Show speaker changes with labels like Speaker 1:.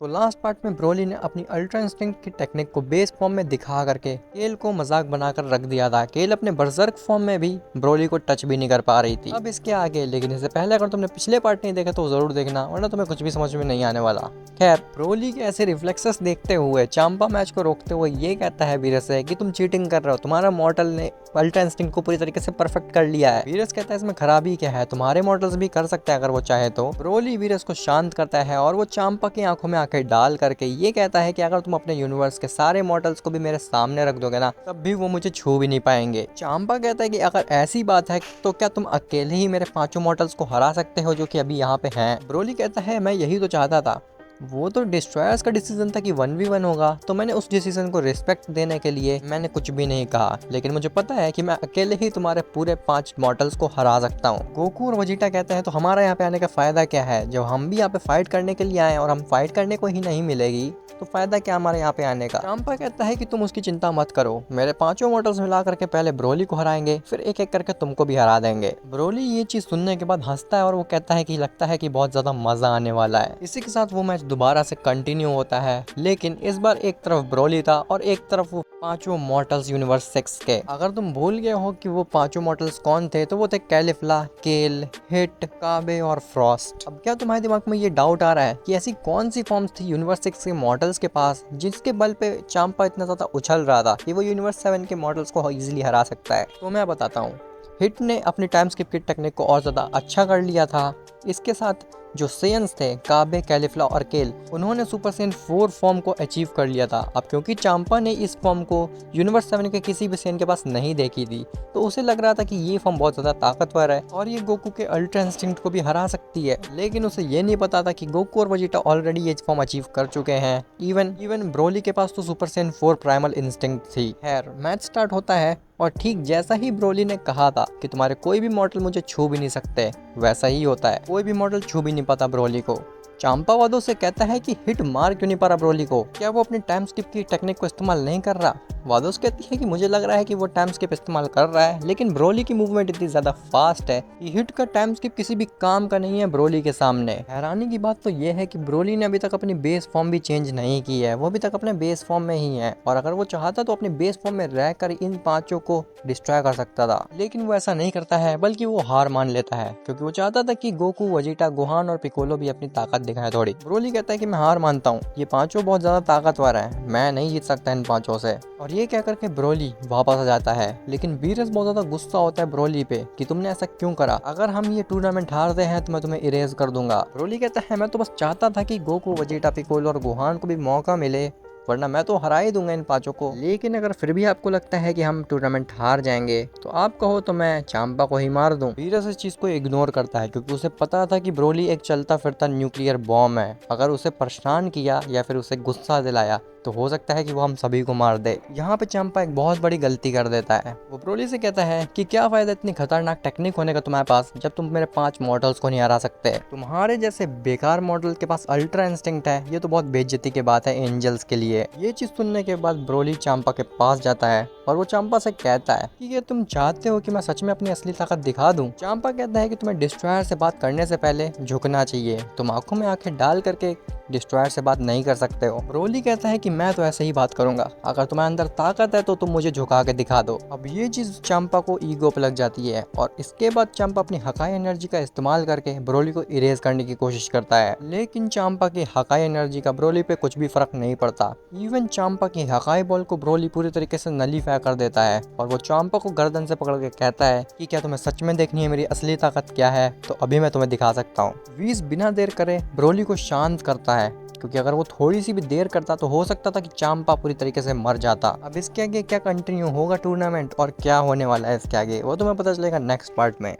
Speaker 1: तो last part में Broly ने अपनी अल्ट्रा इंस्टिंक्ट की टेक्निक को बेस फॉर्म में दिखा करके केल को मजाक बनाकर रख दिया था। केल अपने बर्जर्क फॉर्म में भी ब्रोली को टच भी नहीं कर पा रही थी। अब इसके आगे, लेकिन इससे पहले अगर तुमने पिछले पार्ट नहीं देखा तो जरूर देखना, वरना तुम्हें कुछ भी समझ में नहीं आने वाला। खैर, ब्रोली के ऐसे रिफ्लेक्सेस देखते हुए चांपा मैच को रोकते हुए ये कहता है वीरस से कि तुम चीटिंग कर रहे हो, तुम्हारा मॉडल ने अल्ट्रा इंस्टिंक्ट को पूरी तरीके से परफेक्ट कर लिया है। वीरस कहता है इसमें खराबी क्या है, तुम्हारे मॉडल्स भी कर सकते हैं अगर वो चाहे तो। ब्रोली वीरस को शांत करता है और वो चांपा की आंखों में आंखें डाल करके ये कहता है कि अगर तुम अपने यूनिवर्स के सारे मॉडल्स को भी मेरे सामने रख दोगे ना, तब भी वो मुझे छू भी नहीं पाएंगे। चांपा कहता है कि अगर ऐसी बात है तो क्या तुम अकेले ही मेरे 5 मॉडल्स को हरा सकते हो जो कि अभी यहाँ पे हैं। ब्रोली कहता है मैं यही तो चाहता था, वो तो डिस्ट्रॉयर्स का डिसीजन था कि 1v1 होगा, तो मैंने उस डिसीजन को रिस्पेक्ट देने के लिए मैंने कुछ भी नहीं कहा, लेकिन मुझे पता है कि मैं अकेले ही तुम्हारे पूरे 5 मॉडल्स को हरा सकता हूँ। गोकू और वजीटा कहते हैं तो हमारा यहाँ पे आने का फायदा क्या है, जब हम भी यहाँ पे फाइट करने के लिए आए और हम फाइट करने को ही नहीं मिलेगी तो फायदा क्या हमारे यहाँ पे आने का। चांपा कहता है कि तुम उसकी चिंता मत करो, मेरे 5 मॉडल्स मिला करके पहले ब्रोली को हराएंगे, फिर एक एक करके तुमको भी हरा देंगे। ब्रोली ये चीज सुनने के बाद हंसता है और वो कहता है कि लगता है कि बहुत ज्यादा मजा आने वाला है। इसी के साथ वो मैच दोबारा से कंटिन्यू होता है, लेकिन इस बार एक तरफ ब्रोली था और एक तरफ वो 5 मॉर्टल्स यूनिवर्स 6 के। अगर तुम भूल गए हो कि वो 5 मॉर्टल्स कौन थे, तो वो थे कैलिफ्ला, केल, हिट, काबे और फ्रॉस्ट। अब क्या तुम्हारे दिमाग में ये डाउट आ रहा है कि ऐसी कौन सी फॉर्म्स थी यूनिवर्स 6 के मॉडल्स के पास जिसके बल पे चांपा इतना ज्यादा उछल रहा था कि वो यूनिवर्स 7 के मॉडल्स को इजीली हरा सकता है। तो मैं बताता हूँ। हिट ने अपनी टाइम स्किप की टेक्निक को और ज़्यादा अच्छा कर लिया था। इसके साथ जो सेयंस थे, काबे, कैलिफ्ला और केल, उन्होंने सुपर सेन 4 फॉर्म को अचीव कर लिया था। अब क्योंकि चांपा ने इस फॉर्म को यूनिवर्स 7 के किसी भी सेन के पास नहीं देखी थी, तो उसे लग रहा था कि ये फॉर्म बहुत ज़्यादा ताकतवर है और ये गोकू के अल्ट्रा इंस्टिंक्ट को भी हरा सकती है। लेकिन उसे ये नहीं पता था कि गोकू और वजीटा ऑलरेडी ये फॉर्म अचीव कर चुके हैं। इवन ब्रोली के पास तो सुपर सेन 4 प्राइमल इंस्टिंक्ट थी। खैर, मैच स्टार्ट होता है और ठीक जैसा ही ब्रोली ने कहा था कि तुम्हारे कोई भी मॉडल मुझे छू भी नहीं सकते, वैसा ही होता है। कोई भी मॉडल छू भी नहीं पाता ब्रोली को। चांपा वादो से कहता है कि हिट मार क्यों नहीं पा रहा ब्रोली को, क्या वो अपनी टाइम स्किप की टेक्निक को इस्तेमाल नहीं कर रहा। वादोस कहती है कि मुझे लग रहा है कि वो टाइम स्किप इस्तेमाल कर रहा है, लेकिन ब्रोली की मूवमेंट इतनी ज्यादा फास्ट है कि हिट का टाइम स्किप किसी भी काम का नहीं है ब्रोली के सामने। हैरानी की बात तो ये है कि ब्रोली ने अभी तक अपनी बेस फॉर्म भी चेंज नहीं की है, वो अभी तक अपने बेस फॉर्म में ही है, और अगर वो चाहता तो अपने बेस फॉर्म में रहकर इन 5 को डिस्ट्रॉय कर सकता था, लेकिन वो ऐसा नहीं करता है, बल्कि वो हार मान लेता है क्योंकि वो चाहता था कि गोकू, वजीटा, गोहान और पिकोलो भी अपनी ताकत दिखाएं थोड़ी। ब्रोली कहता है कि मैं हार मानता हूँ, ये 5 बहुत ज्यादा ताकतवर है, मैं नहीं जीत सकता इन 5 से। और ये कह करके ब्रोली वापस आ जाता है, लेकिन वीरस बहुत ज्यादा गुस्सा होता है ब्रोली पे कि तुमने ऐसा क्यों करा, अगर हम ये टूर्नामेंट हारते हैं तो मैं तुम्हें इरेज कर दूंगा। ब्रोली कहता है मैं तो बस चाहता था कि गोकू, वजीटा, पिकोलो और गोहान को भी मौका मिले, वरना मैं तो हरा ही दूंगा इन 5 को। लेकिन अगर फिर भी आपको लगता है कि हम टूर्नामेंट हार जाएंगे तो आप कहो तो मैं चांपा को ही मार दूं। वीरस इस चीज को इग्नोर करता है क्योंकि उसे पता था कि ब्रोली एक चलता फिरता न्यूक्लियर बॉम्ब है। अगर उसे परेशान किया या फिर उसे गुस्सा दिलाया तो हो सकता है कि वो हम सभी को मार दे। यहाँ पे चांपा एक बहुत बड़ी गलती कर देता है। वो ब्रोली से कहता है कि क्या फायदा इतनी खतरनाक टेक्निक होने का तुम्हारे पास जब तुम मेरे 5 मॉडल्स को नहीं हरा सकते। तुम्हारे जैसे बेकार मॉडल के पास अल्ट्रा इंस्टिंक्ट है, ये तो बहुत बेइज्जती की बात है एंजल्स के लिए। ये चीज सुनने के बाद ब्रोली चांपा के पास जाता है और वो चांपा से कहता है कि ये तुम चाहते हो कि मैं सच में अपनी असली ताकत दिखा दूं। चांपा कहता है कि तुम्हें डिस्ट्रॉयर से बात करने से पहले झुकना चाहिए, तुम आंखों में आंखें डाल करके डिस्ट्रॉयर से बात नहीं कर सकते हो। ब्रोली कहता है कि मैं तो ऐसे ही बात करूंगा, अगर तुम्हारे अंदर ताकत है तो तुम मुझे झुका के दिखा दो। अब ये चीज चांपा को ईगो पे लग जाती है और इसके बाद चांपा अपनी हकाई एनर्जी का इस्तेमाल करके ब्रोली को इरेज करने की कोशिश करता है, लेकिन चांपा की हकाई एनर्जी का ब्रोली पे कुछ भी फर्क नहीं पड़ता। इवन चांपा की हकाई बॉल को ब्रोली पूरी तरीके से नलीफाई कर देता है और वो चांपा को गर्दन से पकड़ के कहता है कि क्या तुम्हें सच में देखनी है मेरी असली ताकत क्या है, तो अभी मैं तुम्हें दिखा सकता हूँ। वीस बिना देर करे ब्रोली को शांत करता है क्योंकि अगर वो थोड़ी सी भी देर करता तो हो सकता था कि चांपा पूरी तरीके से मर जाता। अब इसके आगे क्या कंटिन्यू होगा टूर्नामेंट और क्या होने वाला है इसके आगे, वो तुम्हें पता चलेगा नेक्स्ट पार्ट में।